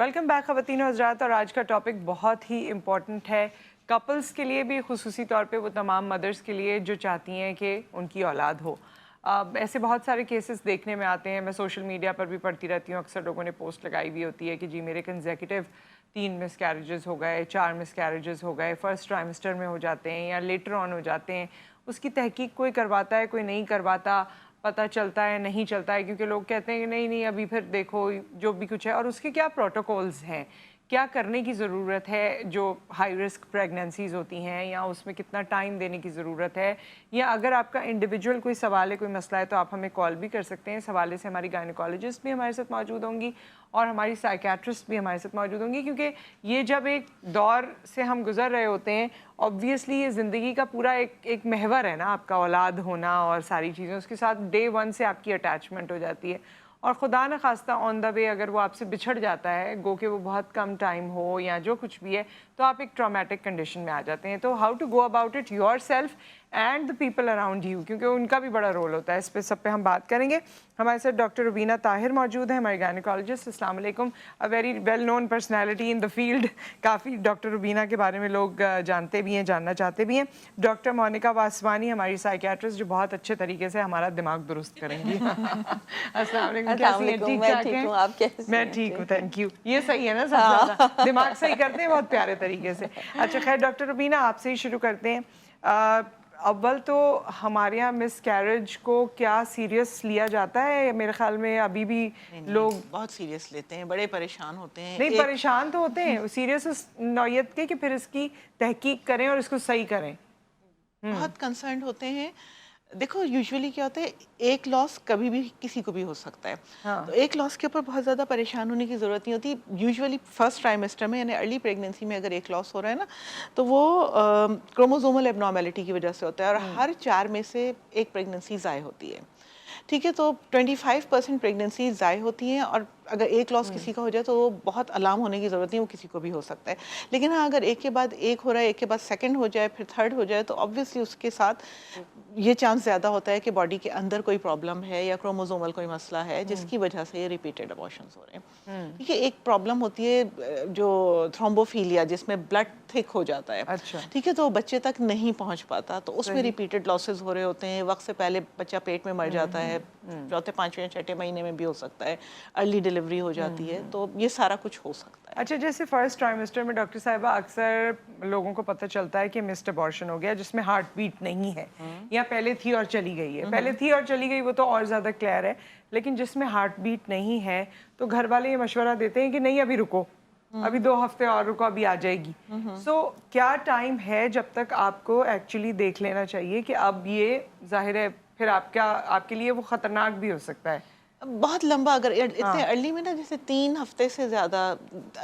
Welcome back ख़वातीन और हज़रात। और आज का टॉपिक बहुत ही इम्पॉर्टेंट है कपल्स के लिए भी, खुसूसी तौर पे वो तमाम मदर्स के लिए जो चाहती हैं कि उनकी औलाद हो। ऐसे बहुत सारे केसेस देखने में आते हैं, मैं सोशल मीडिया पर भी पढ़ती रहती हूँ, अक्सर लोगों ने पोस्ट लगाई हुई होती है कि जी मेरे कंसेक्यूटिव 3 मिसकैरेजेस हो गए, 4 मिसकैरेजेस हो गए, फर्स्ट ट्राइमेस्टर में हो जाते हैं या लेटर ऑन हो जाते हैं। उसकी तहकीक कोई करवाता है, कोई नहीं करवाता, पता चलता है नहीं चलता है, क्योंकि लोग कहते हैं कि नहीं नहीं अभी फिर देखो जो भी कुछ है। और उसके क्या प्रोटोकॉल्स हैं, क्या करने की ज़रूरत है जो हाई रिस्क प्रेगनेंसीज़ होती हैं, या उसमें कितना टाइम देने की ज़रूरत है, या अगर आपका इंडिविजुअल कोई सवाल है, कोई मसला है, तो आप हमें कॉल भी कर सकते हैं। इस हवाले से हमारी गायनेकोलॉजिस्ट भी हमारे साथ मौजूद होंगी और हमारी साइकेट्रिस्ट भी हमारे साथ मौजूद होंगी, क्योंकि ये जब एक दौर से हम गुजर रहे होते हैं, ऑब्वियसली ये ज़िंदगी का पूरा एक महवर है ना, आपका औलाद होना और सारी चीज़ें, उसके साथ डे वन से आपकी अटैचमेंट हो जाती है। और खुदा न खास्ता ऑन द वे अगर वो आपसे बिछड़ जाता है, गो के वो बहुत कम टाइम हो या जो कुछ भी है, तो आप एक ट्रॉमेटिक कंडीशन में आ जाते हैं। तो how to go about it yourself and the people around you, क्योंकि उनका भी बड़ा रोल होता है। इस पे सब पे हम बात करेंगे। हमारे साथ डॉक्टर रुबीना ताहिर मौजूद है, हमारी गायनेकोलॉजिस्ट। अस्सलाम वालेकुम। A very well known personality in the field. काफ़ी डॉक्टर रुबीना के बारे में लोग जानते भी हैं, जानना चाहते भी हैं। डॉक्टर मोनिका वासवानी हमारी साइकियाट्रिस्ट, जो बहुत अच्छे तरीके से हमारा दिमाग दुरुस्त करेंगी। अस्सलाम वालेकुम, कैसी हैं? ठीक ठाक हैं? आप कैसे? मैं ठीक हूँ, थैंक यू। ये सही है ना, सबसे ज़्यादा दिमाग सही करते हैं बहुत प्यारे तरीके से। अच्छा खैर डॉक्टर रुबीना, आपसे ही शुरू करते हैं। अव्वल तो हमारे यहाँ मिस कैरेज को क्या सीरियस लिया जाता है? मेरे ख्याल में अभी भी लोग बहुत सीरियस लेते हैं, बड़े परेशान होते हैं। नहीं, परेशान तो होते हैं, सीरियस उस नौयत के कि फिर इसकी तहकीक करें और इसको सही करें। बहुत कंसर्न होते हैं। देखो यूजुअली क्या होता है, एक लॉस कभी भी किसी को भी हो सकता है। हाँ। तो एक लॉस के ऊपर बहुत ज़्यादा परेशान होने की ज़रूरत नहीं होती। यूजुअली फर्स्ट ट्राइमेस्टर में यानी अर्ली प्रेगनेंसी में अगर एक लॉस हो रहा है ना, तो वो क्रोमोसोमल एब्नॉर्मेलिटी की वजह से होता है, और हर 4 में से एक प्रेगनेंसी ज़ाय होती है। ठीक है, तो 25% प्रेगनेंसी ज़ाय होती हैं, और अगर एक लॉस किसी का हो जाए तो वो बहुत अलार्म होने की ज़रूरत नहीं, वो किसी को भी हो सकता है। लेकिन हाँ, अगर एक के बाद एक हो रहा है, एक के बाद सेकंड हो जाए, फिर थर्ड हो जाए, तो ऑब्वियसली उसके साथ ये चांस ज़्यादा होता है कि बॉडी के अंदर कोई प्रॉब्लम है या क्रोमोसोमल कोई मसला है जिसकी वजह से ये रिपीटेड अबॉर्शंस हो रहे हैं। ठीक है, एक प्रॉब्लम होती है जो थ्रोम्बोफीलिया, जिसमें ब्लड थिक हो जाता है। अच्छा। ठीक है, तो बच्चे तक नहीं पहुंच पाता, तो उसमें रिपीटेड लॉसेस हो रहे होते हैं। वक्त से पहले बच्चा पेट में मर जाता है, चौथे पाँचवें छठे महीने में भी हो सकता है, अर्ली डिलीवरी हो जाती है, तो ये सारा कुछ हो सकता है। अच्छा, जैसे फर्स्ट ट्राइमेस्टर में डॉक्टर साहिबा अक्सर लोगों को पता चलता है कि मिस्ड अबॉर्शन हो गया, जिसमें हार्ट बीट नहीं है, या पहले थी और चली गई है। पहले थी और चली गई वो तो और ज़्यादा क्लियर है, लेकिन जिसमें हार्ट बीट नहीं है, तो घर वाले ये मशवरा देते हैं कि नहीं अभी रुको, अभी 2 हफ्ते और रुको, अभी आ जाएगी। सो क्या टाइम है जब तक आपको एक्चुअली देख लेना चाहिए कि अब ये जाहिर है फिर आपके लिए वो ख़तरनाक भी हो सकता है? बहुत लंबा, अगर इतने अर्ली में ना, जैसे 3 हफ्ते से ज़्यादा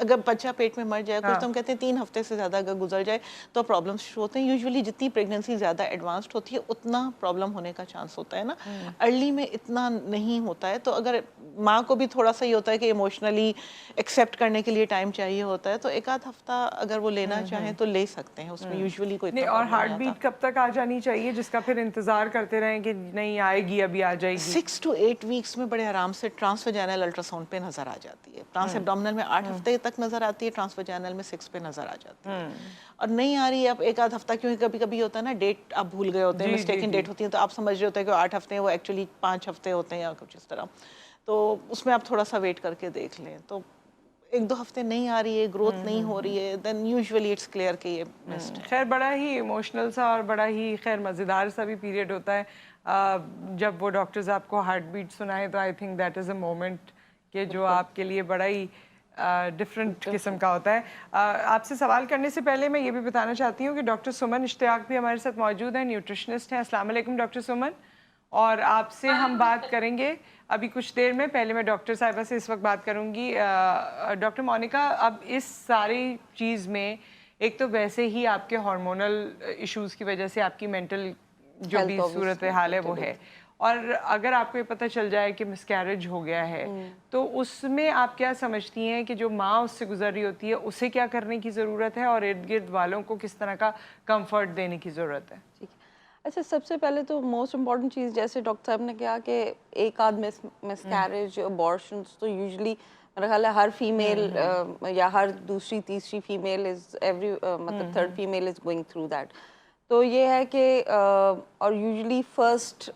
अगर बच्चा पेट में मर जाए, कुछ तो हम कहते हैं 3 हफ्ते से ज़्यादा अगर गुजर जाए तो प्रॉब्लम्स शुरू होते हैं। यूजुअली जितनी प्रेगनेंसी ज़्यादा एडवांस्ड होती है उतना प्रॉब्लम होने का चांस होता है ना। अर्ली में इतना नहीं होता है, तो अगर माँ को भी थोड़ा सा ही होता है कि इमोशनली एक्सेप्ट करने के लिए टाइम चाहिए होता है, तो एक आध हफ्ता अगर वो लेना चाहें तो ले सकते हैं, उसमें यूजुअली कोई नहीं, और हार्ट बीट कब तक आ जानी चाहिए जिसका फिर इंतजार करते रहें कि नहीं आएगी, अभी आ जाएगी? 6 to 8 वीक्स में बड़े आराम से ट्रांसवेजाइनल अल्ट्रासाउंड पे नजर आ जाती है। ट्रांस एब्डोमिनल में 8 हफ्ते तक नजर आती है, ट्रांसवेजाइनल में 6 पे नजर आ जाती है। और नहीं आ रही है अब एक आध हफ्ता, क्योंकि कभी कभी होता है ना, डेट आप भूल गए होते हैं, मिस्टेकन डेट होती है, तो आप समझ रहे होते हैं कि 8 हफ्ते हैं, वो एक्चुअली 5 हफ्ते होते हैं या कुछ इस तरह। तो उसमें आप थोड़ा सा वेट करके देख लें। तो 1-2 हफ्ते नहीं आ रही है, ग्रोथ नहीं हो रही है, देन यूजुअली इट्स क्लियर कि ये मिस्ड है। खैर बड़ा ही इमोशनल सा और बड़ा ही खैर मज़ेदार सा भी पीरियड होता है जब वो डॉक्टर्स आपको हार्ट बीट सुनाए, तो I think that is a moment कि जो आपके लिए बड़ा ही डिफरेंट किस्म का होता है। आपसे सवाल करने से पहले मैं ये भी बताना चाहती हूँ कि डॉक्टर सुमन इश्तियाक भी हमारे साथ मौजूद हैं, न्यूट्रिशनिस्ट हैं। अस्सलाम वालेकुम डॉक्टर सुमन। और आपसे हम बात करेंगे अभी कुछ देर में। पहले मैं डॉक्टर साहिबा से इस वक्त बात करूंगी। डॉक्टर मोनिका, अब इस सारी चीज़ में एक तो वैसे ही आपके हार्मोनल इश्यूज की वजह से आपकी मेंटल जो भी सूरत हाल है वो है, और अगर आपको ये पता चल जाए कि मिसकैरेज हो गया है, तो उसमें आप क्या समझती हैं कि जो माँ उससे गुजर रही होती है उसे क्या करने की ज़रूरत है, और इर्द गिर्द वालों को किस तरह का कंफर्ट देने की ज़रूरत है? ठीक है। अच्छा, सबसे पहले तो मोस्ट इम्पॉर्टेंट चीज़, जैसे डॉक्टर साहब ने कहा कि एक आध मिसकैरेज अबॉर्शंस तो यूजुअली मेरा ख्याल है हर फीमेल या हर दूसरी तीसरी फीमेल इज एवरी मतलब third female is going through that. तो ये है कि और यूजुअली फर्स्ट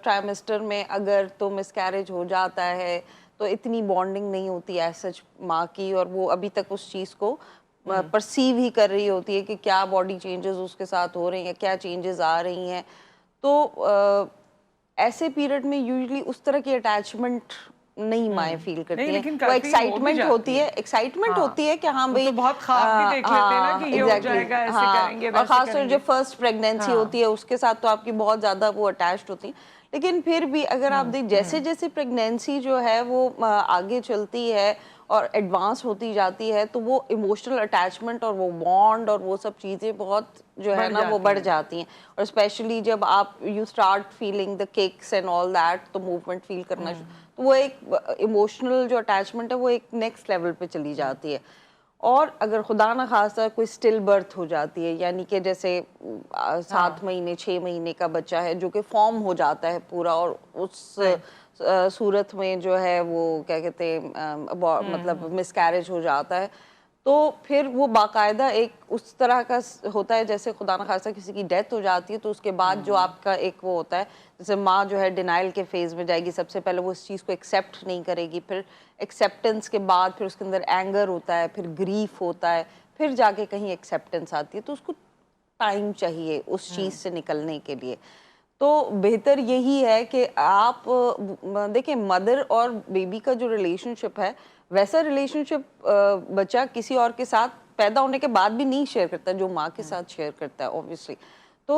ट्राइमेस्टर में अगर तो मिसकैरेज हो जाता है तो इतनी बॉन्डिंग नहीं होती है सच माँ की, और वो अभी तक उस चीज़ को परसीव ही कर रही होती है कि क्या बॉडी चेंजेस उसके साथ हो रही हैं, क्या चेंजेस आ रही हैं। तो ऐसे पीरियड में यूजुअली उस तरह की अटैचमेंट नहीं माएँ फील करती नहीं, हैं। लेकिन वो काफी हो भी एक्साइटमेंट जाती होती है, है। एक्साइटमेंट हाँ, होती है कि हाँ वो भाई तो बहुत ख्वाब भी देख लेते हैं ना कि ये हो जाएगा, ऐसे करेंगे, और वैसे खासतौर करेंगे। जो फर्स्ट प्रेगनेंसी हाँ। होती है उसके साथ तो आपकी बहुत ज़्यादा वो अटैच्ड होती है। लेकिन फिर भी अगर आप देख जैसे जैसे प्रेगनेंसी जो है वो आगे चलती है और एडवांस होती जाती है, तो वो इमोशनल अटैचमेंट और वो बॉन्ड और वो सब चीज़ें बहुत जो है बढ़ ना वो जाती बढ़ हैं। जाती हैं। और स्पेशली जब आप you start feeling the kicks and all that, तो मूवमेंट फील करना तो वो एक इमोशनल जो अटैचमेंट है वो एक नेक्स्ट लेवल पे चली जाती है। और अगर खुदा न खास्ता कोई स्टिल बर्थ हो जाती है, यानी कि जैसे 7 महीने 6 महीने का बच्चा है जो कि फॉर्म हो जाता है पूरा, और उस सूरत में जो है वो क्या कहते हैं मतलब मिसकैरेज हो जाता है, तो फिर वो बाकायदा एक उस तरह का होता है जैसे खुदा न खास्ता किसी की डेथ हो जाती है, तो उसके बाद जो आपका एक वो होता है, जैसे माँ जो है डिनाइल के फेज में जाएगी, सबसे पहले वो इस चीज़ को एक्सेप्ट नहीं करेगी, फिर एक्सेप्टेंस के बाद फिर उसके अंदर एंगर होता है, फिर ग्रीफ होता है, फिर जाके कहीं एक्सेप्टेंस आती है। तो उसको टाइम चाहिए उस चीज़ से निकलने के लिए। तो बेहतर यही है कि आप देखिए मदर और बेबी का जो रिलेशनशिप है, वैसा रिलेशनशिप बच्चा किसी और के साथ पैदा होने के बाद भी नहीं शेयर करता जो माँ के साथ शेयर करता है ऑब्वियसली। तो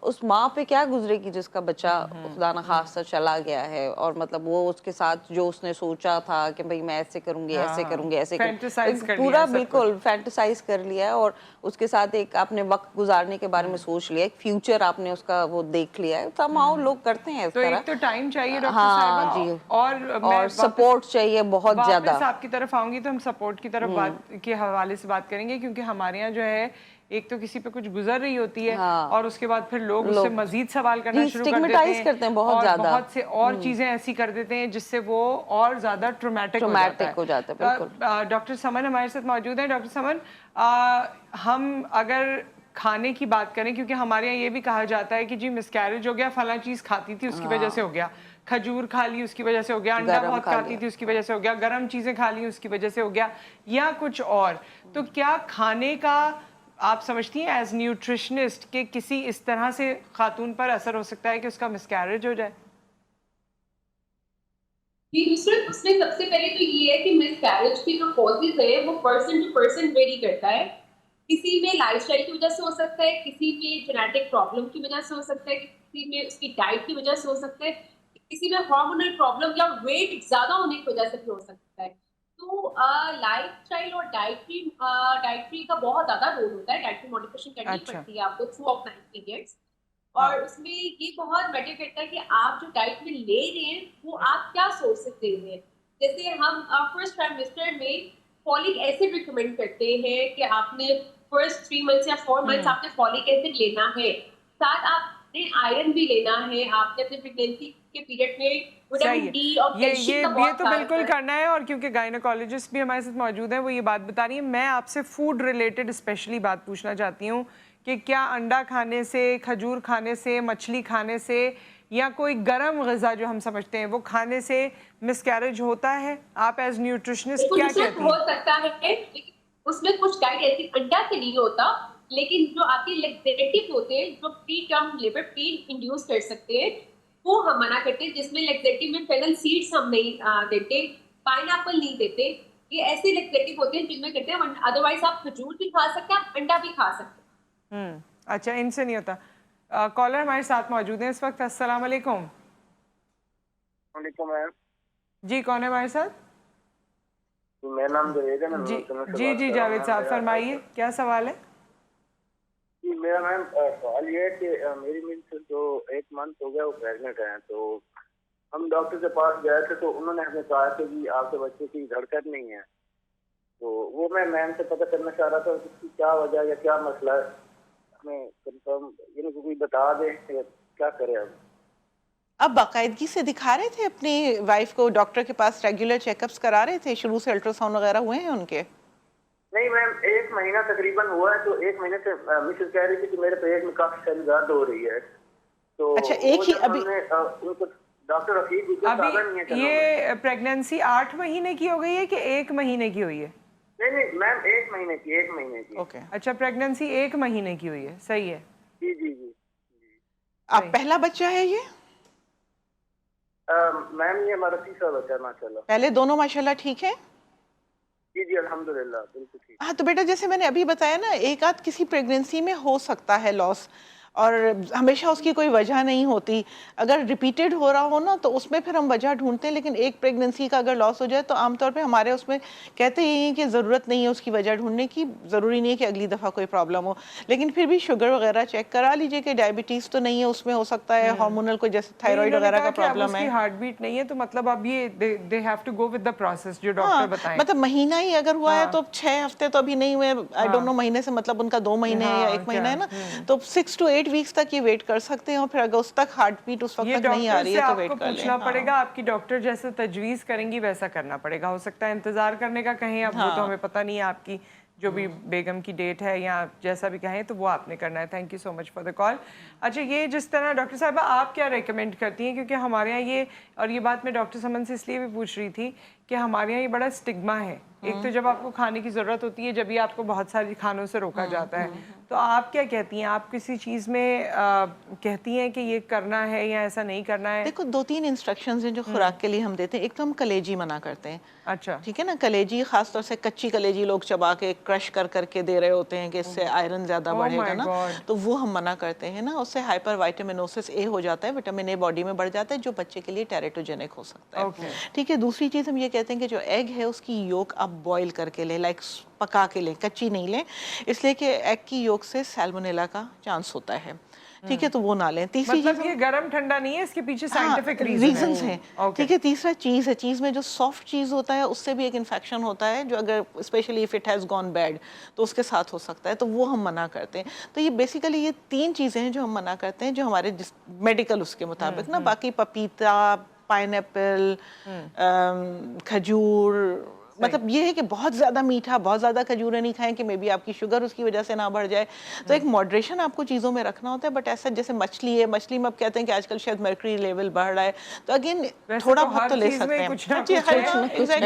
उस माँ पे क्या गुजरेगी जिसका बच्चा खुदा न खास्ता चला गया है, और मतलब वो उसके साथ जो उसने सोचा था कि भाई मैं ऐसे करूंगी, ऐसे करूंगी, ऐसे फैंटेसाइज कर लिया पूरा है सब बिल्कुल फैंटेसाइज कर लिया है, और उसके साथ एक आपने वक्त गुजारने के बारे में सोच लिया, एक फ्यूचर आपने उसका वो देख लिया है। तमाम लोग करते हैं इस तो तरह। एक तो टाइम चाहिए डॉक्टर हाँ साहिबा, जी, और मैं और सपोर्ट चाहिए बहुत ज्यादा। वापस आपकी तरफ आऊंगी तो हम सपोर्ट की तरफ बात के हवाले से बात करेंगे, क्योंकि हमारे यहाँ जो है एक तो किसी पे कुछ गुजर रही होती है, हाँ, और उसके बाद फिर लोग उससे मजीद सवाल करना जी शुरू कर देते स्टिग्मेटाइज हैं, करते हैं बहुत और ज्यादा, बहुत से और चीजें ऐसी कर देते हैं जिससे वो और ज्यादा ट्रोमैटिक हो जाता है। बिल्कुल। डॉक्टर समन हमारे साथ मौजूद हैं। डॉक्टर समन, हम अगर खाने की बात करें, क्योंकि हमारे यहाँ ये भी कहा जाता है कि जी मिसकैरेज हो गया, फला चीज़ खाती थी उसकी वजह से हो गया, खजूर खा ली उसकी वजह से हो गया, अंडा बहुत खाती थी उसकी वजह से हो गया, गर्म चीज़ें खा ली उसकी वजह से हो गया, या कुछ और। तो क्या खाने का आप समझती हैं एज न्यूट्रिशनिस्ट कि किसी इस तरह से खातून पर असर हो सकता है कि उसका मिसकैरेज हो जाए? जी, नुसरत, उसमें सबसे पहले तो ये है कि मिसकैरेज के जो कॉजेज़ हैं वो पर्सन टू पर्सन वेरी करता है। किसी में लाइफ़स्टाइल की वजह से हो सकता है, किसी में जेनेटिक प्रॉब्लम की वजह से हो सकता है, किसी में उसकी डाइट की वजह से हो सकता है, किसी में हार्मोनल प्रॉब्लम या वेट ज़्यादा होने की वजह से भी हो सकता है। तो लाइफ़स्टाइल और डाइटरी का बहुत ज़्यादा रोल होता है, डाइटरी मॉडिफिकेशन करनी अच्छा। पड़ती है आपको थ्रू आउट 9 पीरियड्स। और उसमें ये बहुत मैटर करता है कि आप जो डाइट में ले रहे हैं वो आप क्या सोर्सेज दे रहे हैं। जैसे हम फर्स्ट ट्राइमेस्टर में फॉलिक एसिड रिकमेंड करते हैं कि आपने फर्स्ट 3 मंथ्स या 4 मंथ्स आपने फॉलिक एसिड लेना है, साथ आपने आयरन भी लेना है, आपने अपने प्रेगनेंसी के पीरियड में विटामिन डी और कैल्शियम का ये बहुत तो ख्याल बिल्कुल रखना है। करना है, और क्योंकि गायनोकोलॉजिस्ट भी हमारे साथ मौजूद हैं, वो ये बात बता रही है। मैं आपसे फूड रिलेटेड स्पेशली बात पूछना चाहती हूँ कि क्या अंडा खाने से, खजूर खाने से, मछली खाने से, या कोई गर्म ग़िज़ा जो हम समझते हैं वो खाने से मिसकैरेज होता है? आप एज न्यूट्रिशनिस्ट बिल्कुल क्या नुसरत, कहती हो हैं? सकता है, लेकिन उसमें कुछ डाइट ऐसी अंडा से नहीं होता, लेकिन जो आपके लैक्सेटिव होते हैं जो pre term labour pain induce कर सकते हैं, वो हम मना करते हैं। जिसमें लैक्सेटिव में फेनल सीड्स हम नहीं देते, पाइनएप्पल नहीं देते। ये ऐसे लैक्सेटिव होते हैं जिनमें कहते हैं, अदरवाइज आप खजूर भी खा सकते हैं, आप अंडा भी खा सकते हैं। अच्छा, इनसे नहीं होता। कॉलर हमारे साथ मौजूद हैं इस वक्त। अस्सलाम वालेकुम। मैम जी, कौन है हमारे साथ? मेरा नाम जावेद है। मैं जी मुल्तान से जी बात जी कर रहा हूँ। जावेद साहब, फरमाइए क्या सवाल है? जी, मेरा मैम सवाल ये है कि मेरी मिसेस जो 1 मंथ हो गया वो प्रेग्नेंट है, तो हम डॉक्टर के पास गए थे तो उन्होंने हमें कहा कि जी आपके बच्चे की धड़कन नहीं है। तो वो मैं मैम से पता करना चाह रहा था कि क्या वजह या क्या मसला है, हमें कंफर्म यानी कोई बता दें कि क्या करें अब। अब बाकायदगी से दिखा रहे थे अपनी वाइफ को, डॉक्टर के पास रेगुलर चेकअप्स करा रहे थे, शुरू से अल्ट्रासाउंड वगैरह हुए हैं उनके? नहीं मैम, 1 महीना तकरीबन हुआ है, तो 1 महीने से मिसेस कह रही थी कि मेरे पेट में काफी सारी दर्द हो रही है। तो अच्छा, एक वो ही जब अभी उनको डॉक्टर रफीक को साधा नहीं है अभी ये प्रेगनेंसी 8 महीने की हो गई है कि 1 महीने की हुई है? नहीं मैम, 1 महीने की, 1 महीने की। ओके। अच्छा, प्रेगनेंसी 1 महीने की हुई है, सही है। जी जी जी। अब पहला बच्चा है ये? मैम ये हमारा तीसरा बच्चा है माशाल्लाह। पहले दोनों माशाल्लाह ठीक है? जी जी अल्हम्दुलिल्लाह, बिल्कुल ठीक। हाँ, तो बेटा जैसे मैंने अभी बताया ना, एक आध किसी प्रेगनेंसी में हो सकता है लॉस, और हमेशा उसकी कोई वजह नहीं होती। अगर रिपीटेड हो रहा हो ना तो उसमें फिर हम वजह ढूंढते हैं, लेकिन एक प्रेगनेंसी का अगर लॉस हो जाए तो आमतौर पे हमारे उसमें कहते ही हैं कि ज़रूरत नहीं है उसकी वजह ढूंढने की, ज़रूरी नहीं है कि अगली दफ़ा कोई प्रॉब्लम हो, लेकिन फिर भी शुगर वगैरह चेक करा लीजिए कि डायबिटीज़ तो नहीं है उसमें, हो सकता है हार्मोनल कोई जैसे थायराइड वगैरह का प्रॉब्लम है। हार्ट बीट नहीं है तो मतलब अब ये they have to go with the process जो डॉक्टर बताएं। मतलब महीना ही अगर हुआ है तो 6 हफ्ते तो अभी नहीं हुए, आई डोंट नो महीने से मतलब उनका 2 महीने या 1 महीना है ना, तो 6 to 8 वीक्स तक ये वेट कर सकते हैं, और फिर अगर उस तक हार्ट बीट उस वक्त तक नहीं आ रही है तो वेट कर लें। पूछना पड़ेगा, आपकी डॉक्टर जैसे तजवीज करेंगी वैसा करना पड़ेगा। हो सकता है इंतजार करने का कहें, अब वो तो हमें पता नहीं है आपकी जो भी बेगम की डेट है या जैसा भी कहें, तो वो आपने करना है। Thank you so much for the call. अच्छा, ये जिस तरह डॉक्टर साहबा आप क्या रेकमेंड करती हैं, क्योंकि हमारे यहाँ ये, और ये बात मैं डॉक्टर समन से इसलिए भी पूछ रही थी कि हमारे यहाँ ये बड़ा स्टिग्मा है। एक तो जब आपको खाने की ज़रूरत होती है, जब भी आपको बहुत सारी खानों से रोका जाता है, तो आप क्या कहती हैं? आप किसी चीज़ में कहती हैं कि ये करना है या ऐसा नहीं करना है? देखो, 2-3 इंस्ट्रक्शंस हैं जो खुराक के लिए हम देते हैं। एक तो हम कलेजी मना करते हैं। अच्छा, ठीक है ना, कलेजी खासतौर से कच्ची कलेजी लोग चबा के क्रश कर करके दे रहे होते हैं कि इससे आयरन ज़्यादा बढ़ेगा ना, तो वो हम मना करते हैं ना। उससे हाइपर वाइटामिनोसिस ए हो जाता है, विटामिन ए बॉडी में बढ़ जाता है, जो बच्चे के लिए टेरेटोजेनिक हो सकता है। ठीक है, दूसरी चीज़ हम ये कहते हैं कि जो एग है उसकी योक आप बॉईल करके लें, लाइक पका के लें, कच्ची नहीं लें, इसलिए कि एग की योक से सैल्मोनेला का चांस होता है। ठीक है, तो वो ना लें। तीसरी मतलब चीज़, ये गरम ठंडा नहीं है, इसके पीछे साइंटिफिक रीजंस हैं। ठीक है, तीसरा चीज़ है, चीज़ में जो सॉफ्ट चीज़ होता है उससे भी एक इन्फेक्शन होता है, जो अगर specially if it has gone bad तो उसके साथ हो सकता है, तो वो हम मना करते हैं। तो ये बेसिकली ये 3 चीज़ें हैं जो हम मना करते हैं, जो हमारे मेडिकल उसके मुताबिक ना। बाकी पपीता, पाइनएप्पल, खजूर, मतलब ये है कि बहुत ज़्यादा मीठा, बहुत ज़्यादा खजूरें नहीं खाएं कि मे बी आपकी शुगर उसकी वजह से ना बढ़ जाए। तो एक मॉडरेशन आपको चीज़ों में रखना होता है। बट ऐसा जैसे मछली है, मछली में अब कहते हैं कि आजकल शायद मर्करी लेवल बढ़ रहा है, तो अगेन थोड़ा बहुत तो ले सकते हैं।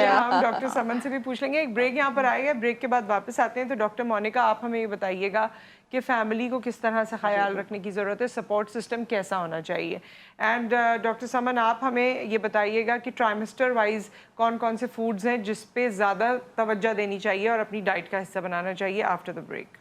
हम डॉक्टर समन से भी पूछ लेंगे। एक ब्रेक यहाँ पर आएगा, ब्रेक के बाद वापस आते हैं। तो डॉक्टर मोनिका, आप हमें ये बताइएगा कि फैमिली को किस तरह से ख्याल रखने की ज़रूरत है, सपोर्ट सिस्टम कैसा होना चाहिए। एंड डॉक्टर समन, आप हमें ये बताइएगा कि ट्राइमेस्टर वाइज कौन कौन से फूड्स हैं जिस पे ज़्यादा तवज्जो देनी चाहिए और अपनी डाइट का हिस्सा बनाना चाहिए after the break.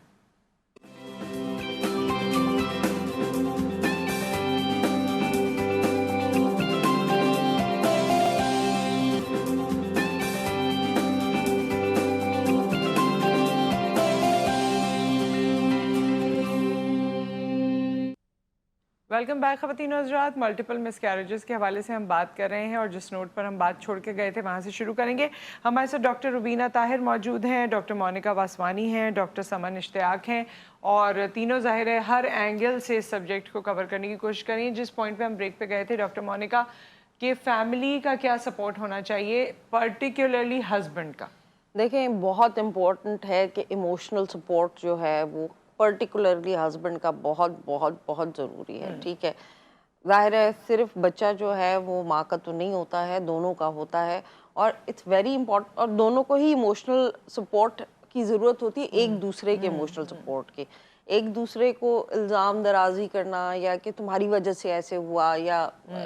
Welcome back ख़वातीन और हज़रात। मल्टीपल मिसकैरेजेस के हवाले से हम बात कर रहे हैं और जिस नोट पर हम बात छोड़ के गए थे वहाँ से शुरू करेंगे। हमारे साथ डॉक्टर रुबीना ताहिर मौजूद हैं, डॉक्टर मोनिका वासवानी हैं, डॉक्टर समन इश्तियाक हैं, और तीनों ज़ाहिर है हर एंगल से इस सब्जेक्ट को कवर करने की कोशिश करेंगे। जिस पॉइंट पर हम ब्रेक पे गए थे डॉक्टर मोनिका, कि फैमिली का क्या सपोर्ट होना चाहिए, पर्टिकुलरली हस्बैंड का? देखें, बहुत इम्पोर्टेंट है कि इमोशनल सपोर्ट जो है वो पर्टिकुलरली हस्बैंड का बहुत बहुत बहुत ज़रूरी है। ठीक है, ज़ाहिर है सिर्फ बच्चा जो है वो माँ का तो नहीं होता है, दोनों का होता है, और इट्स वेरी इंपॉर्टेंट, और दोनों को ही इमोशनल सपोर्ट की ज़रूरत होती है, एक दूसरे के इमोशनल सपोर्ट की। एक दूसरे को इल्ज़ाम दराजी करना या कि तुम्हारी वजह से ऐसे हुआ, या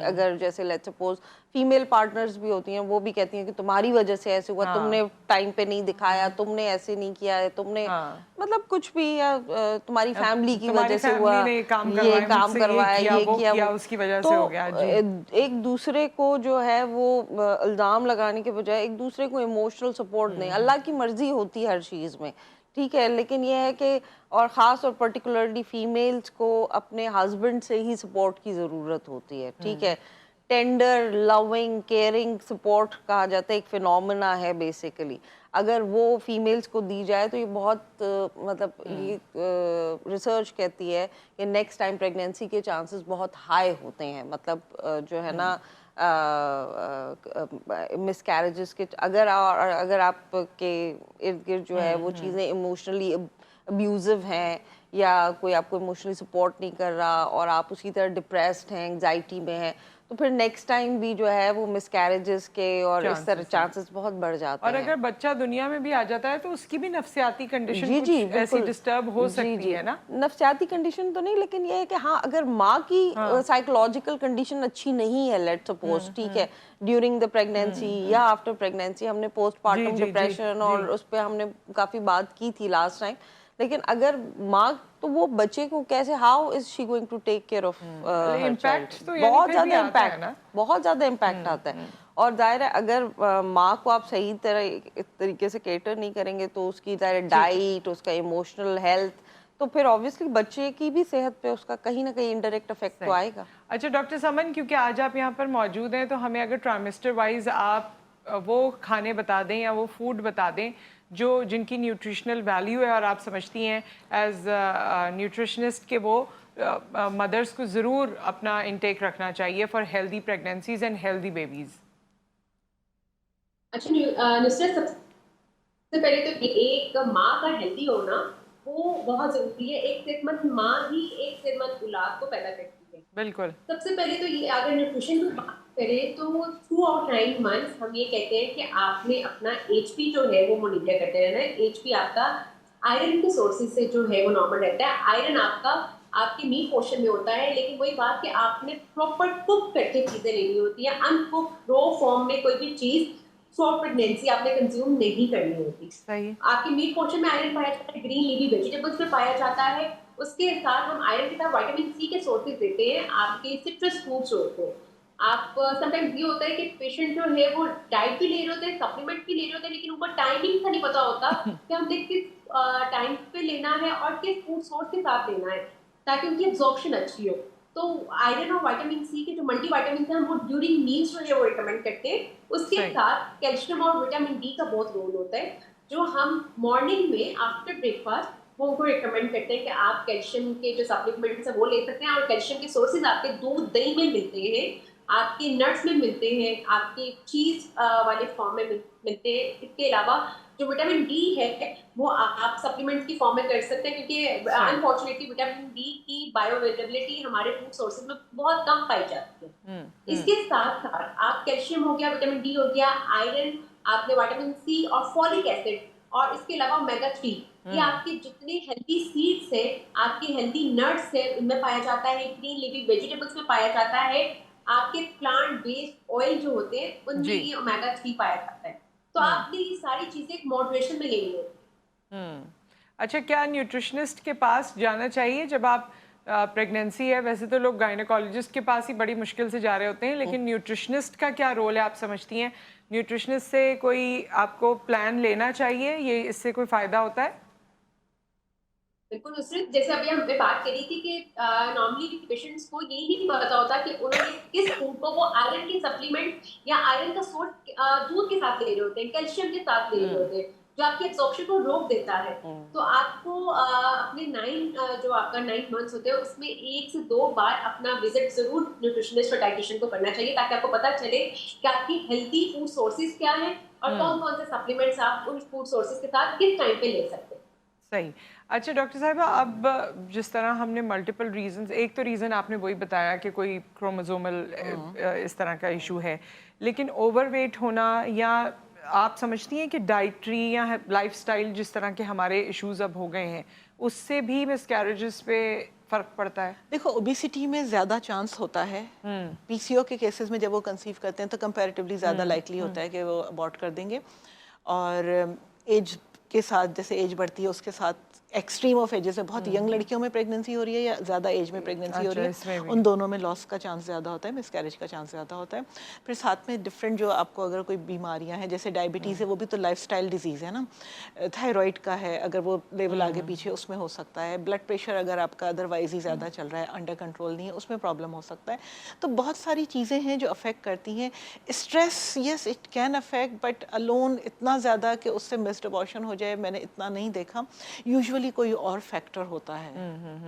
अगर जैसे लेट्स सपोज फीमेल पार्टनर्स भी होती हैं, वो भी कहती हैं कि तुम्हारी वजह से ऐसे हुआ, तुमने टाइम पे नहीं दिखाया, तुमने ऐसे नहीं किया है, तुमने मतलब कुछ भी, या तुम्हारी फैमिली की वजह से हुआ, ये काम करवाया, ये किया, उसकी वजह से हो गया। एक दूसरे को जो है वो इल्ज़ाम लगाने के बजाय एक दूसरे को इमोशनल सपोर्ट दें। अल्लाह की मर्जी होती है हर चीज़ में, ठीक है, लेकिन यह है कि और ख़ास और पर्टिकुलरली फीमेल्स को अपने हस्बैंड से ही सपोर्ट की ज़रूरत होती है। ठीक है, टेंडर, लविंग, केयरिंग सपोर्ट कहा जाता है, एक फिनोमेना है बेसिकली। अगर वो फीमेल्स को दी जाए तो ये बहुत मतलब ये रिसर्च कहती है कि नेक्स्ट टाइम प्रेगनेंसी के चांसेस बहुत हाई होते हैं, मतलब जो है ना मिसकैरेजेस के अगर आपके इर्द गिर्द जो है वो चीज़ें इमोशनली अब्यूजिव हैं या कोई आपको इमोशनली सपोर्ट नहीं कर रहा और आप उसी तरह डिप्रेस्ड हैं, एंजाइटी में हैं, तो फिर नेक्स्ट टाइम भी जो है वो मिसकैरेजेस के और इस तरह चांसेस बहुत बढ़ जाते और हैं। अगर बच्चा दुनिया में भी आ जाता है तो उसकी भी नफ्सियाती कंडीशन जी कुछ जी ऐसी बिल्कुल डिस्टर्ब हो सकती है ना। नफ्सियाती कंडीशन तो नहीं, लेकिन ये है कि हाँ अगर माँ की साइकोलॉजिकल कंडीशन अच्छी नहीं है, लेट्स सपोज, ठीक है, ड्यूरिंग द प्रेगनेंसी या आफ्टर प्रेगनेंसी, हमने पोस्टपार्टम जी, डिप्रेशन और जी। उस पर हमने काफी बात की थी लास्ट टाइम, लेकिन अगर माँ, तो वो बच्चे को कैसे, how is she going to take care of impact तो यानी बहुत फिर भी ज्यादा आता है इम्पैक्ट, ना। बहुत ज्यादा इम्पैक्ट आता है। और जाहिर है अगर माँ को आप सही तरीके से केटर नहीं करेंगे तो उसकी जाहिर डाइट, उसका इमोशनल हेल्थ, तो फिर ऑब्वियसली बच्चे की भी सेहत पे उसका कहीं ना कहीं इनडायरेक्ट इफेक्ट तो आएगा। अच्छा डॉक्टर समन, क्योंकि आज आप यहाँ पर मौजूद हैं तो हमें अगर ट्राइमेस्टर वाइज आप वो खाने बता दें या वो फूड बता दें जो जिनकी न्यूट्रिशनल वैल्यू है और आप समझती हैं एज न्यूट्रिशनिस्ट के वो मदर्स को ज़रूर अपना इंटेक रखना चाहिए for healthy pregnancies and healthy babies. अच्छा नुसरत, सबसे पहले तो एक माँ का हेल्दी होना वो बहुत जरूरी है। एक सेहतमंद माँ ही एक सेहतमंद औलाद को पैदा करती है। बिल्कुल। सबसे पहले तो ये, अगर न्यूट्रिशन की बात करें तो थ्रू आउट 9 मंथ्स हम ये कहते हैं कि आपने अपना एचपी जो है वो मॉनिटर करते रहना है। एचपी आपका आयरन के सोर्सेज से जो है वो नॉर्मल रहता है। आयरन आपका आपके मीट पोर्शन में होता है, लेकिन वही बात कि आपने प्रॉपर कुक करके चीजें लेनी होती है। अनकुक रो फॉर्म में कोई भी चीज फॉर प्रेगनेंसी आपने कंज्यूम नहीं करनी होती। सही। आपके मीट पोर्शन में आयरन पाया जाता है, ग्रीन लीफी वेजिटेबल्स में पाया जाता है। उसके साथ हम आयरन के साथ विटामिन सी के सोर्सेज देते हैं, आपके सिट्रस फ्रूट्स होते हैं। आप समटाइम्स ये होता है कि पेशेंट जो है वो डाइट भी ले रहे होते हैं, सप्लीमेंट भी ले रहे होते हैं, लेकिन उनको टाइमिंग का नहीं पता होता कि हमने किस टाइम पे लेना है और किस फूड सोर्स के साथ लेना है ताकि उनकी एब्जॉर्प्शन अच्छी हो। तो आयरन और विटामिन सी के जो मल्टी विटामिन है हम वो ड्यूरिंग मील्स जो है वो रिकमेंड करते हैं। उसके साथ कैल्शियम और विटामिन डी का बहुत रोल होता है, जो हम मॉर्निंग में आफ्टर ब्रेकफास्ट वो उनको रिकमेंड करते हैं कि आप कैल्शियम के जो सप्लीमेंट्स है वो ले सकते हैं। और कैल्शियम के सोर्सेज आपके दूध दही में मिलते हैं, आपके नट्स में मिलते हैं, आपके चीज वाले फॉर्म में मिलते हैं। इसके अलावा जो विटामिन डी है वो आप सप्लीमेंट्स की फॉर्म में कर सकते हैं, क्योंकि अनफॉर्चुनेटली विटामिन डी की बायोअवेलेबिलिटी हमारे फूड सोर्सेज में बहुत कम पाई जाती है। इसके साथ साथ आप कैल्शियम हो गया, विटामिन डी हो गया, आयरन, आपने विटामिन सी और फॉलिक एसिड, और इसके अलावा ओमेगा 3, ये आपके जितने हेल्दी सीड्स है, आपके हेल्दी नट्स है, उनमें पाया जाता है। ग्रीन लीफी वेजिटेबल्स में पाया जाता है। आपके प्लांट बेस्ड ऑयल जो होते हैं उनमें ये ओमेगा 3 पाया जाता है। तो आपने ये सारी चीजें एक मॉडरेशन में लेनी होती है। अच्छा, क्या न्यूट्रिशनिस्ट के पास जाना चाहिए जब आप प्रेगनेंसी है? वैसे तो लोग गायनेकोलॉजिस्ट के पास ही बड़ी मुश्किल से जा रहे होते हैं, लेकिन न्यूट्रिशनिस्ट का क्या रोल है आप समझती हैं? न्यूट्रिशनिस्ट से कोई आपको प्लान लेना चाहिए, ये इससे कोई फायदा होता है? बिल्कुल नुसरत, जैसे अभी हमने बात करी थी कि नॉर्मली पेशेंट्स को यही नहीं पता होता कि उन्होंने किस फूड को वो आयरन की सप्लीमेंट या आयरन का सोर्स दूध के साथ ले रहे होते हैं, कैल्शियम के साथ ले रहे होते हैं, जो आपकी एब्जॉर्प्शन को रोक देता है। तो आपको अपने 9 मंथ्स होते हैं उसमें 1 से 2 बार अपना विजिट जरूर न्यूट्रिशनिस्ट और डाइटिशियन को करना चाहिए, ताकि आपको पता चले कि आपकी हेल्दी फूड सोर्सेज क्या है और कौन कौन से सप्लीमेंट्स आप उन फूड सोर्सेज के साथ किस टाइम पे ले सकते हैं। सही। अच्छा डॉक्टर साहिबा, अब जिस तरह हमने मल्टीपल रीजंस, एक तो रीज़न आपने वही बताया कि कोई क्रोमोसोमल इस तरह का इशू है, लेकिन ओवरवेट होना, या आप समझती हैं कि डाइटरी या लाइफस्टाइल जिस तरह के हमारे इश्यूज अब हो गए हैं उससे भी मिसकैरेजेस पे फर्क पड़ता है? देखो, ओबेसिटी में ज़्यादा चांस होता है। पीसीओ के केसेस में जब वो कंसीव करते हैं तो कंपैरेटिवली ज़्यादा लाइकली होता है कि वो अबॉर्ट कर देंगे। और एज के साथ, जैसे एज बढ़ती है उसके साथ एक्सट्रीम ऑफ एजेस है, बहुत यंग लड़कियों में प्रेगनेंसी हो रही है या ज़्यादा एज में प्रेगनेंसी हो रही है, उन दोनों में लॉस का चांस ज़्यादा होता है, मिसकैरेज का चांस ज़्यादा होता है। फिर साथ में डिफरेंट जो आपको अगर कोई बीमारियां हैं, जैसे डायबिटीज़ है, वो भी तो लाइफस्टाइल डिजीज़ है ना, थायराइड का है, अगर वो लेवल आगे पीछे उसमें हो सकता है, ब्लड प्रेशर अगर आपका अदरवाइज ही ज़्यादा चल रहा है, अंडर कंट्रोल नहीं है, उसमें प्रॉब्लम हो सकता है। तो बहुत सारी चीज़ें हैं जो अफेक्ट करती हैं। Stress, yes it can affect, but alone इतना ज़्यादा कि उससे मिस्ड अबॉर्शन हो जाए, मैंने इतना नहीं देखा। यूजुअली कोई और फैक्टर होता है,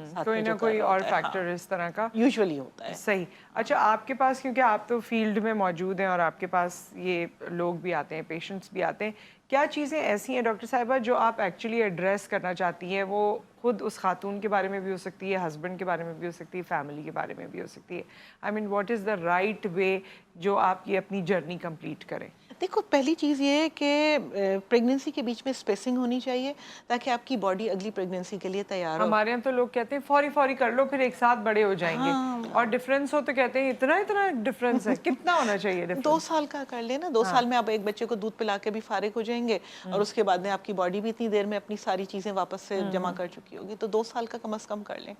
साथ कोई में ना जो कोई कर रहा और होता है, फैक्टर हाँ, इस तरह का यूजुअली होता है। सही। अच्छा, आपके पास, क्योंकि आप तो फील्ड में मौजूद हैं और आपके पास ये लोग भी आते हैं, पेशेंट्स भी आते हैं, क्या चीज़ें ऐसी हैं डॉक्टर साहिबा जो आप एक्चुअली एड्रेस करना चाहती हैं? वो खुद उस खातून के बारे में भी हो सकती है, हस्बैंड के बारे में भी हो सकती है, फैमिली के बारे में भी हो सकती है। I mean what is the right way जो आप ये अपनी जर्नी कंप्लीट करें? देखो, पहली चीज़ ये है कि प्रेगनेंसी के बीच में स्पेसिंग होनी चाहिए ताकि आपकी बॉडी अगली प्रेगनेंसी के लिए तैयार हो। हमारे यहाँ तो लोग कहते हैं फौरी फौरी कर लो फिर एक साथ बड़े हो जाएंगे। हाँ। और डिफरेंस हो तो कहते हैं इतना इतना डिफरेंस है, कितना होना चाहिए 2 डिफरेंस? साल का कर लेना, 2 साल में आप एक बच्चे को दूध पिला के भी फारिग हो जाएंगे और उसके बाद में आपकी बॉडी भी इतनी देर में अपनी सारी चीज़ें वापस से जमा कर चुकी होगी, तो 2 साल का कम से कम कर लें।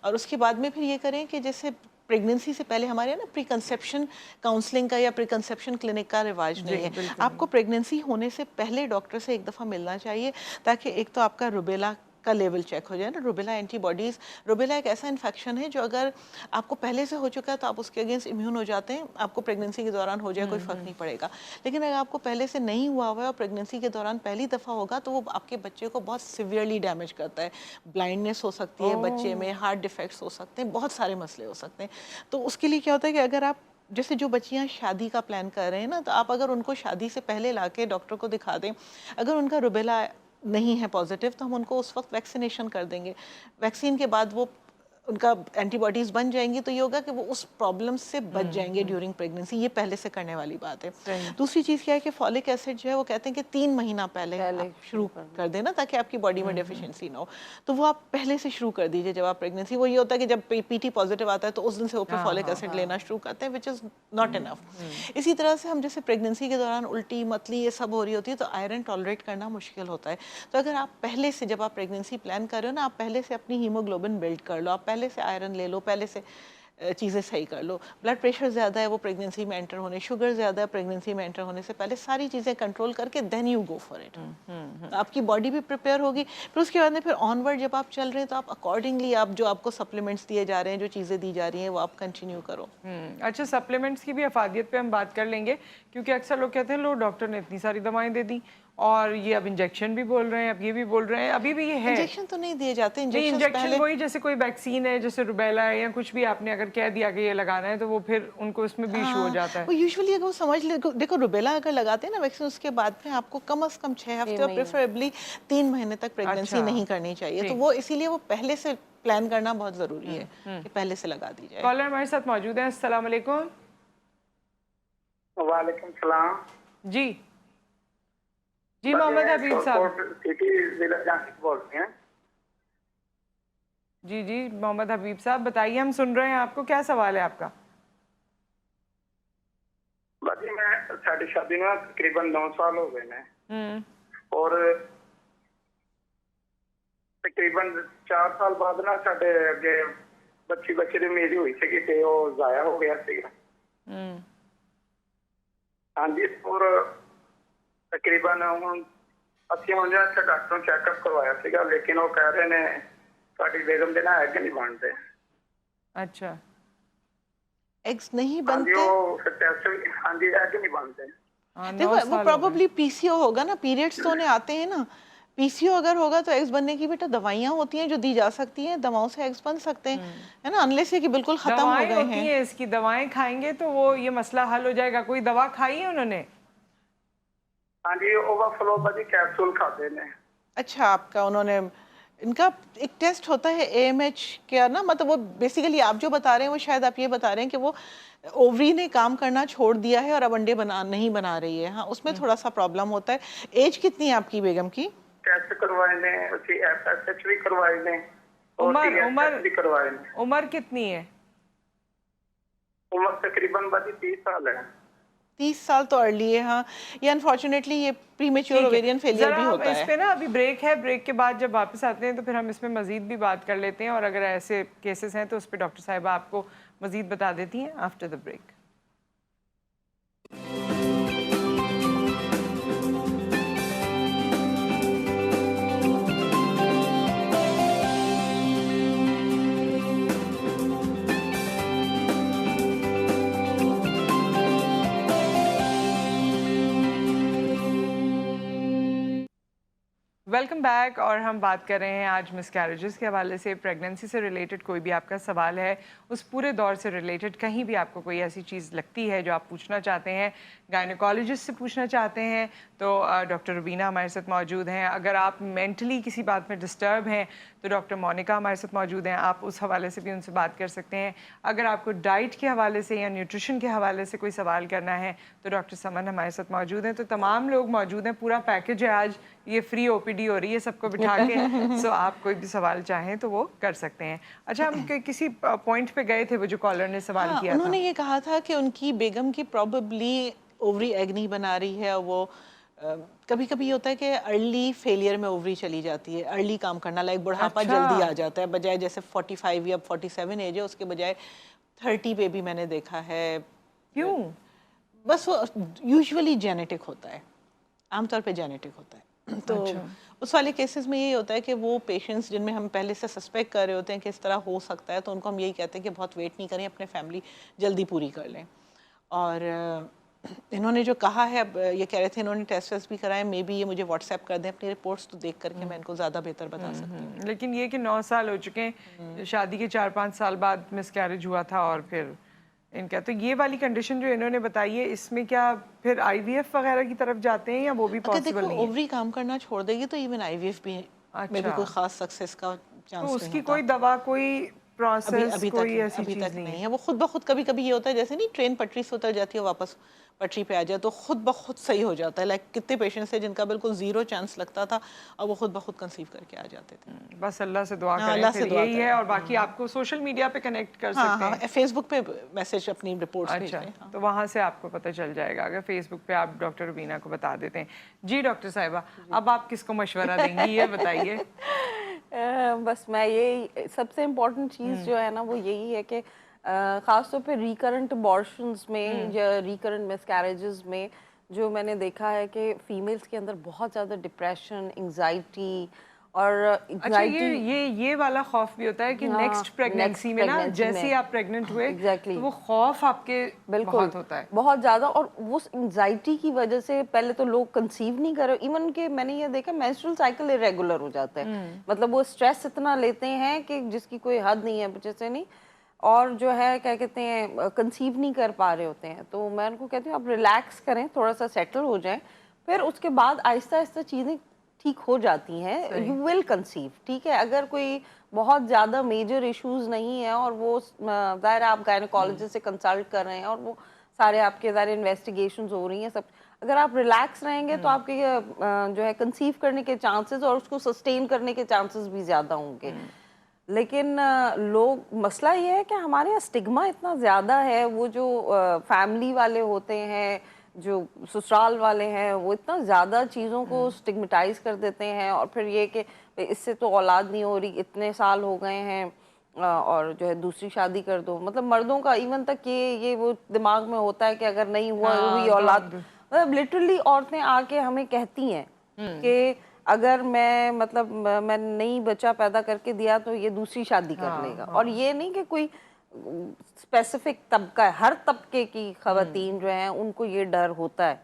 और उसके बाद में फिर ये करें कि जैसे प्रेगनेंसी से पहले हमारे यहाँ ना प्री कंसेप्शन काउंसलिंग का या प्री कंसेप्शन क्लिनिक का रिवाज नहीं है। आपको प्रेगनेंसी होने से पहले डॉक्टर से एक दफ़ा मिलना चाहिए ताकि एक तो आपका रुबेला का लेवल चेक हो जाए ना, रुबेला एंटीबॉडीज़। रुबेला एक ऐसा इन्फेक्शन है जो अगर आपको पहले से हो चुका है तो आप उसके अगेंस्ट इम्यून हो जाते हैं, आपको प्रेगनेंसी के दौरान हो जाए कोई फ़र्क नहीं पड़ेगा। लेकिन अगर आपको पहले से नहीं हुआ हुआ है और प्रेगनेंसी के दौरान पहली दफ़ा होगा तो वो आपके बच्चे को बहुत सिवियरली डैमेज करता है। ब्लाइंडनेस हो सकती है बच्चे में, हार्ट डिफेक्ट्स हो सकते हैं, बहुत सारे मसले हो सकते हैं। तो उसके लिए क्या होता है कि अगर आप जैसे जो बच्चियां शादी का प्लान कर रहे हैं ना, तो आप अगर उनको शादी से पहले लाके डॉक्टर को दिखा दें, अगर उनका रुबेला नहीं है पॉजिटिव तो हम उनको उस वक्त वैक्सीनेशन कर देंगे। वैक्सीन के बाद वो उनका एंटीबॉडीज़ बन जाएंगी तो ये होगा कि वो उस प्रॉब्लम से बच जाएंगे ड्यूरिंग प्रेगनेंसी। ये पहले से करने वाली बात है। दूसरी चीज़ क्या है कि फॉलिक एसिड जो है वो कहते हैं कि 3 महीना पहले आप शुरू कर देना ताकि आपकी बॉडी में डेफिशिएंसी ना हो। तो वो आप पहले से शुरू कर दीजिए जब आप प्रेगनेंसी। वो ये होता है कि जब पीटी पॉजिटिव आता है तो उस दिन से ऊपर फॉलिक एसिड लेना शुरू करते हैं, विच इज़ नॉट इनफ। इसी तरह से हम जैसे प्रेगनेंसी के दौरान उल्टी मतली ये सब हो रही होती है तो आयरन टॉलरेट करना मुश्किल होता है। तो अगर आप पहले से, जब आप प्रेगनेंसी प्लान कर रहे हो ना, आप पहले से अपनी हीमोग्लोबिन बिल्ड कर लो, आप पहले से आयरन ले लो, पहले से चीज़ें सही कर लो। ब्लड प्रेशर ज़्यादा है वो प्रेगनेंसी में एंटर होने, शुगर ज़्यादा है प्रेगनेंसी में एंटर होने से पहले, सारी चीज़ें कंट्रोल करके then you go for it. तो आपकी बॉडी भी प्रिपेयर होगी। फिर उसके बाद में फिर ऑनवर्ड जब आप चल रहे हैं तो आप अकॉर्डिंगली, आप जो आपको सप्लीमेंट्स दिए जा रहे हैं, जो चीज़ें दी जा रही हैं, वो आप कंटिन्यू करो। अच्छा, सप्लीमेंट्स की भी अफादियत पे हम बात कर लेंगे, क्योंकि अक्सर लोग कहते हैं लो डॉक्टर ने इतनी सारी दवाएं दे दी और ये अब इंजेक्शन भी बोल रहे हैं, अब ये भी बोल रहे हैं, अभी भी ये है। इंजेक्शन तो नहीं दिए जाते, इंजेक्शन वही जैसे कोई वैक्सीन है, जैसे रुबेला है या कुछ भी आपने अगर कह दिया कि ये लगाना है तो वो फिर उनको इसमें भी इशू हो जाता है। वो यूजुअली अगर वो समझ ले, देखो रुबेला अगर लगाते हैं ना वैक्सीन, उसके बाद में आपको कम से कम 6 हफ्ते और प्रेफरेबली 3 महीने तक प्रेगनेंसी नहीं करनी चाहिए। तो वो इसीलिए वो पहले से प्लान करना बहुत जरूरी है कि पहले से लगा दी जाए। कॉलर हमारे साथ मौजूद है। अस्सलाम वालेकुम। वालेकुम सलाम जी जी, मोहम्मद हबीब साहब। सिटी जिला झांसी बोल रहे हैं। जी जी, मोहम्मद हबीब साहब बताइए, हम सुन रहे हैं आपको, क्या सवाल है आपका? बाकी मैं साड़ी शादी में तकरीबन 9 साल हो गए हैं और तकरीबन 4 साल बाद ना साडे अगे बच्चे की उम्मीद हुई थी कि वो जाया हो गया सीगा। हाँ जी, और तकरीबन हम ਅਸੀਂ ਹੁਣ ਜਿਹੜਾ ਡਾਕਟਰ ਨੂੰ ਚੈੱਕਅਪ ਕਰਵਾਇਆ ਸੀਗਾ, ਲੇਕਿਨ ਉਹ ਕਹਿ ਰਹੇ ਨੇ ਸਾਡੀ ਬੇਗਮ ਦੇ ਨਾ ਐਗ ਨਹੀਂ ਬਣਦੇ। अच्छा, एग्स नहीं हाँ जी, बनते। वो टेस्ट हाँ जी एग नहीं बनते। देखो वो प्रॉब्ली पीसीओ होगा ना, पीरियड्स तो उन्हें आते हैं ना। पीसीओ अगर होगा तो एग्स बनने की बेटा दवाइयाँ होती हैं जो दी जा सकती हैं, दवाओं से एग्स बन सकते हैं, है ना, अनलेस ये कि बिल्कुल खत्म हो गए हैं। इसकी दवाएं खाएंगे तो वो ये मसला हल हो जाएगा। कोई दवा खाई है उन्होंने? हाँ जी, ओवरफ्लो बड़ी कैप्सूल खाते हैं। अच्छा, आपका उन्होंने, इनका एक टेस्ट होता है AMH क्या ना, मतलब वो बेसिकली आप जो बता रहे हैं वो शायद आप ये बता रहे हैं कि वो ओवरी ने काम करना छोड़ दिया है और अब अंडे नहीं बना रही है। हाँ, उसमें थोड़ा सा प्रॉब्लम होता है। एज कितनी है आपकी बेगम की? टेस्ट करवाए ने, FSH भी करवाए ने, उम्र कितनी है? उम्र तकरीबन बड़ी 30 साल है। 30 साल तो अर्ली है। हाँ, ये अनफॉर्चुनेटली ये प्रीमेच्योर ओवेरियन फेलियर जरा भी हम होता इस है। पे ना अभी ब्रेक है, ब्रेक के बाद जब वापस आते हैं तो फिर हम इसमें मजीद भी बात कर लेते हैं, और अगर ऐसे केसेस हैं तो उस पर डॉक्टर साहिबा आपको मजीद बता देती हैं after the break. Welcome back. और हम बात कर रहे हैं आज मिसकैरेजेस के हवाले से। प्रेगनेंसी से रिलेटेड कोई भी आपका सवाल है, उस पूरे दौर से रिलेटेड कहीं भी आपको कोई ऐसी चीज़ लगती है जो आप पूछना चाहते हैं, गायनोकोलॉजिस्ट से पूछना चाहते हैं, तो डॉक्टर रुबीना हमारे साथ मौजूद हैं। अगर आप मेंटली किसी बात में डिस्टर्ब हैं तो डॉक्टर मोनिका हमारे साथ मौजूद हैं, आप उस हवाले से भी उनसे बात कर सकते हैं। अगर आपको डाइट के हवाले से या न्यूट्रिशन के हवाले से कोई सवाल करना है तो डॉक्टर समन हमारे साथ मौजूद हैं। तो तमाम लोग मौजूद हैं, पूरा पैकेज है आज, ये फ्री ओपीडी हो रही है सबको बिठा के। सो आप कोई भी सवाल चाहें तो वो कर सकते हैं। अच्छा, हम किसी पॉइंट पे गए थे, वो जो कॉलर ने सवाल हाँ, किया उन्होंने था। ये कहा था कि उनकी बेगम की प्रॉबेबली ओवरी एग नहीं बना रही है, और वो कभी कभी होता है कि अर्ली फेलियर में ओवरी चली जाती है, अर्ली काम करना, लाइक बुढ़ापा अच्छा। जल्दी आ जाता है, बजाय जैसे 45 या 47 एज है उसके बजाय 30 पे भी मैंने देखा है। क्यों? बस वो यूजुअली जेनेटिक होता है, आमतौर पे जेनेटिक होता है। तो उस वाले केसेस में यही होता है कि वो पेशेंट्स जिनमें हम पहले से सस्पेक्ट कर रहे होते हैं कि इस तरह हो सकता है, तो उनको हम यही कहते हैं कि बहुत वेट नहीं करें, अपने फैमिली जल्दी पूरी कर लें। और इन्होंने जो कहा है, अब ये कह रहे थे इन्होंने टेस्ट भी कराए, मे बी ये मुझे व्हाट्सएप कर दें अपनी रिपोर्ट्स, तो देख करके मैं इनको ज़्यादा बेहतर बता सकती हूँ। लेकिन ये कि 9 साल हो चुके हैं, शादी के 4-5 साल बाद मिसकैरेज हुआ था, और फिर इनका तो ये वाली कंडीशन जो इन्होंने बताई है, इसमें क्या फिर आईवीएफ वगैरह की तरफ जाते हैं या वो भी अगर पॉसिबल देखो नहीं है? ओवरी काम करना छोड़ देगी तो इवन आईवीएफ भी में भी कोई खास सक्सेस का चांस तो नहीं उसकी होता। कोई दवा, कोई प्रोसेस, अभी कोई तक ऐसी अभी चीज तक नहीं नहीं है? है। वो खुद ब खुद कभी कभी ये होता है, जैसे नहीं ट्रेन पटरी से उतर जाती है वापस पटरी पे आ जाए, तो खुद ब खुद सही हो जाता है। लाइक कितने पेशेंट्स हैं जिनका बिल्कुल जीरो चांस लगता था, और वो खुद ब खुद कंसीव करके आ जाते थे। बस अल्लाह से दुआ हाँ, करें, अल्लाह फिर से दुआ यही है। करें। और बाकी आपको सोशल मीडिया पे कनेक्ट कर हाँ सकते हाँ, हैं। फेसबुक पे मैसेज अपनी रिपोर्ट्स भेज अच्छा, दें। हाँ। तो वहाँ से आपको पता चल जाएगा अगर फेसबुक पे आप डॉक्टर रुबीना को बता देते हैं। जी डॉक्टर साहिबा, अब आप किसको मशवरा देंगी ये बताइए। बस मैं यही, सबसे इम्पोर्टेंट चीज़ जो है ना वो यही है कि ख़ासतौर पे रिकरेंट अबॉर्शंस में या रिकरेंट मिसकैरेजेस में जो मैंने देखा है कि फीमेल्स के अंदर बहुत ज़्यादा डिप्रेशन, एंग्जाइटी और अच्छा, ये वाला खौफ भी होता है कि हाँ, नेक्स्ट प्रेगनेंसी में ना, pregnancy जैसे ही में। आप प्रेग्नेंट हुए Exactly. तो वो खौफ आपके बिल्कुल बहुत होता है। बहुत ज़्यादा, और वो एंग्जाइटी की वजह से पहले तो लोग कंसीव नहीं कर रहे। इवन के मैंने ये देखा मेंस्ट्रुअल साइकिल इरेगुलर हो जाता है, मतलब वो स्ट्रेस इतना लेते हैं कि जिसकी कोई हद नहीं है, जैसे नहीं, और जो है क्या कहते हैं कंसीव नहीं कर पा रहे होते हैं। तो मैं उनको कहती हूँ आप रिलैक्स करें, थोड़ा सा सेटल हो जाएं, फिर उसके बाद आहिस्ता आहिस्ता चीज़ें ठीक हो जाती हैं, यू विल कंसीव। ठीक है, अगर कोई बहुत ज़्यादा मेजर इश्यूज नहीं है और वो ज़ाहिर आप गायनोकोलॉजिस्ट से कंसल्ट कर रहे हैं और वो सारे आपके ज़ाहिर इन्वेस्टिगेशंस हो रही हैं सब, अगर आप रिलैक्स रहेंगे तो आपके जो है कंसीव करने के चांसेस और उसको सस्टेन करने के चांसेस भी ज़्यादा होंगे। लेकिन लोग, मसला ये है कि हमारे यहाँ स्टिग्मा इतना ज़्यादा है, वो जो फैमिली वाले होते हैं, जो ससुराल वाले हैं, वो इतना ज़्यादा चीज़ों को स्टिग्मेटाइज कर देते हैं, और फिर ये कि इससे तो औलाद नहीं हो रही, इतने साल हो गए हैं और जो है दूसरी शादी कर दो। मतलब मर्दों का इवन तक ये वो दिमाग में होता है कि अगर नहीं हुई औलाद, मतलब लिटरली औरतें आके हमें कहती हैं कि अगर मैं मतलब मैं नहीं बच्चा पैदा करके दिया तो ये दूसरी शादी कर लेगा। और ये नहीं कि कोई स्पेसिफिक तबका है, हर तबके की खवातीन जो हैं उनको ये डर होता है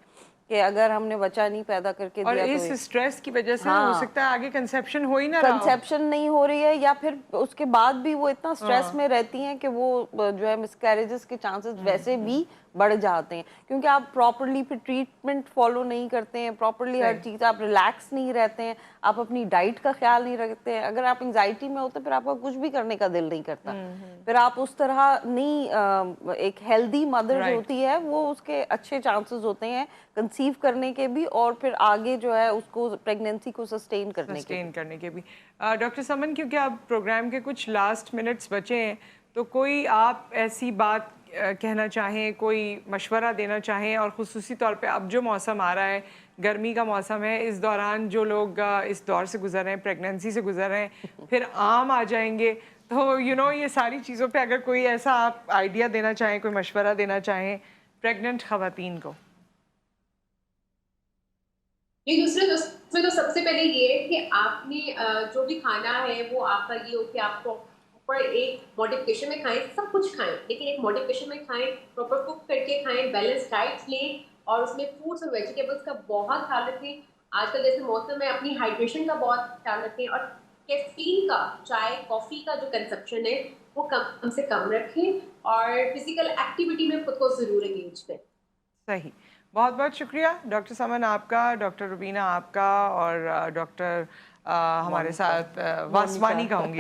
कि अगर हमने बच्चा नहीं पैदा करके और दिया इस तो स्ट्रेस की वजह से हाँ, हो सकता है आगे कंसेप्शन हो ही ना रहा हो। कंसेप्शन नहीं हो रही है, या फिर उसके बाद भी वो इतना स्ट्रेस में रहती हैं कि वो जो है मिसकैरेजेस के चांसेस वैसे भी बढ़ जाते हैं, क्योंकि आप प्रॉपरली फिर ट्रीटमेंट फॉलो नहीं करते हैं, प्रॉपरली हर चीज़, आप रिलैक्स नहीं रहते हैं, आप अपनी डाइट का ख्याल नहीं रखते हैं। अगर आप एंग्जाइटी में होते हैं फिर आपका कुछ भी करने का दिल नहीं करता, फिर आप उस तरह नहीं, एक हेल्दी मदर जो होती है वो उसके अच्छे चांसेस होते हैं कंसीव करने के भी, और फिर आगे जो है उसको प्रेगनेंसी को सस्टेन करने के भी। डॉक्टर समन, क्योंकि अब प्रोग्राम के कुछ लास्ट मिनट्स बचे हैं, तो कोई आप ऐसी बात कहना चाहें, कोई मशवरा देना चाहें, और ख़ुसूसी तौर पे अब जो मौसम आ रहा है, गर्मी का मौसम है, इस दौरान जो लोग इस दौर से गुजर रहे हैं, प्रेगनेंसी से गुजर रहे हैं, फिर आम आ जाएंगे, तो ये सारी चीज़ों पे अगर कोई ऐसा आप आइडिया देना चाहें, कोई मशवरा देना चाहें प्रेग्नेंट ख़वातीन को। ये दूसरे उसमें तो सबसे पहले ये है कि आपने जो भी खाना है वो आपका ये हो कि आप प्रॉपर एक मॉडिफिकेशन में खाएं, सब कुछ खाएं लेकिन एक मॉडिफिकेशन में खाएं, प्रॉपर कुक करके खाएं, बैलेंस डाइट लें और उसमें फ्रूट्स और वेजिटेबल्स का बहुत ख्याल रखें। आजकल जैसे मौसम है, अपनी हाइड्रेशन का बहुत ख्याल रखें और कैफीन का, चाय कॉफ़ी का जो कंजप्शन है वो कम से कम रखें और फिजिकल एक्टिविटी में खुद को ज़रूर एंगेज करें। सही, बहुत बहुत शुक्रिया डॉक्टर समन आपका, डॉक्टर रुबीना आपका, और डॉक्टर हमारे साथ वासवानी कहूँगी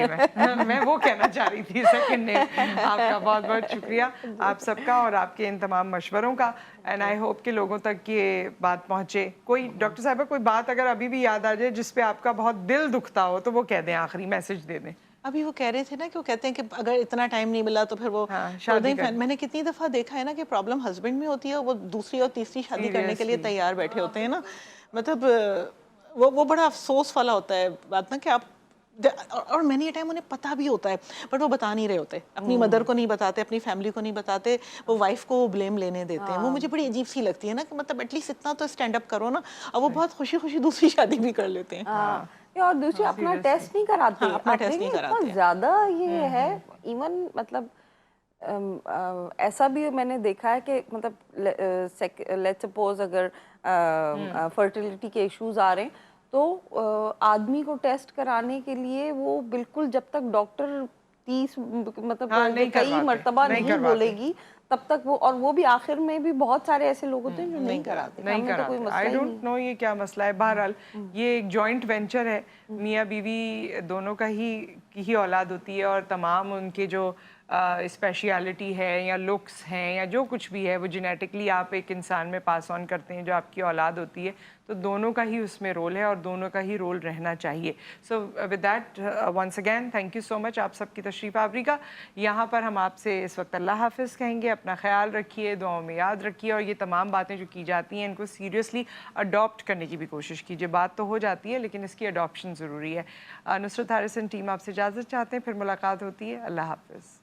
मैं वो कहना चाह रही थी सेकंड नेम आपका। बहुत बहुत शुक्रिया आप सबका और आपके इन तमाम मशवरों का, एंड आई होप कि लोगों तक ये बात पहुँचे। कोई डॉक्टर साहिबा कोई बात अगर अभी भी याद आ जाए जिस पे आपका बहुत दिल दुखता हो तो वो कह दें, आखिरी मैसेज दे दें। अभी वो कह रहे थे ना कि वो कहते हैं कि अगर इतना टाइम नहीं मिला तो फिर वो शादी मैंने कितनी दफ़ा देखा है ना कि प्रॉब्लम हस्बैंड में होती है, वो दूसरी और तीसरी शादी करने के लिए तैयार बैठे होते हैं ना, मतलब वो बड़ा अफसोस वाला होता है बात ना कि आप, और मैनी टाइम उन्हें पता भी होता है बट वो बता नहीं रहे होते, अपनी मदर को नहीं बताते, अपनी फैमिली को नहीं बताते, वो वाइफ को ब्लेम लेने देते हैं। वो मुझे बड़ी अजीब सी लगती है ना कि मतलब एटलीस्ट इतना तो स्टैंड अप करो ना, और वो बहुत खुशी खुशी दूसरी शादी भी कर लेते हैं। और दूसरी अपना टेस्ट नहीं कराते, अपना टेस्ट नहीं कराते ज्यादा ये है। इवन मतलब ऐसा भी मैंने देखा है कि मतलब लेट्स सपोज अगर फर्टिलिटी के इश्यूज आ रहे हैं तो आदमी को टेस्ट कराने के लिए वो बिल्कुल जब तक डॉक्टर 30 मतलब कई मर्तबा नहीं बोलेगी तब तक वो, और वो भी आखिर में भी बहुत सारे ऐसे लोग होते हैं जो नहीं कराते। आई डोंट नो ये क्या मसला है। बहरहाल ये एक जॉइंट वेंचर है, मियाँ बीवी दोनों का ही औलाद होती है, और तमाम उनके जो स्पेशलिटी है या लुक्स हैं या जो कुछ भी है वो जेनेटिकली आप एक इंसान में पास ऑन करते हैं, जो आपकी औलाद होती है, तो दोनों का ही उसमें रोल है और दोनों का ही रोल रहना चाहिए। So with that once again thank you so much आप सबकी तशरीफ़ आवरी का। यहाँ पर हम आपसे इस वक्त अल्लाह हाफिज़ कहेंगे। अपना ख्याल रखिए, दुआओं में याद रखिए, और ये तमाम बातें जो की जाती हैं इनको सीरियसली अडॉप्ट करने की भी कोशिश कीजिए। बात तो हो जाती है लेकिन इसकी अडॉप्शन ज़रूरी है। नुसरत हारिसन टीम आपसे इजाज़त चाहते हैं, फिर मुलाकात होती है। अल्लाह हाफिज़।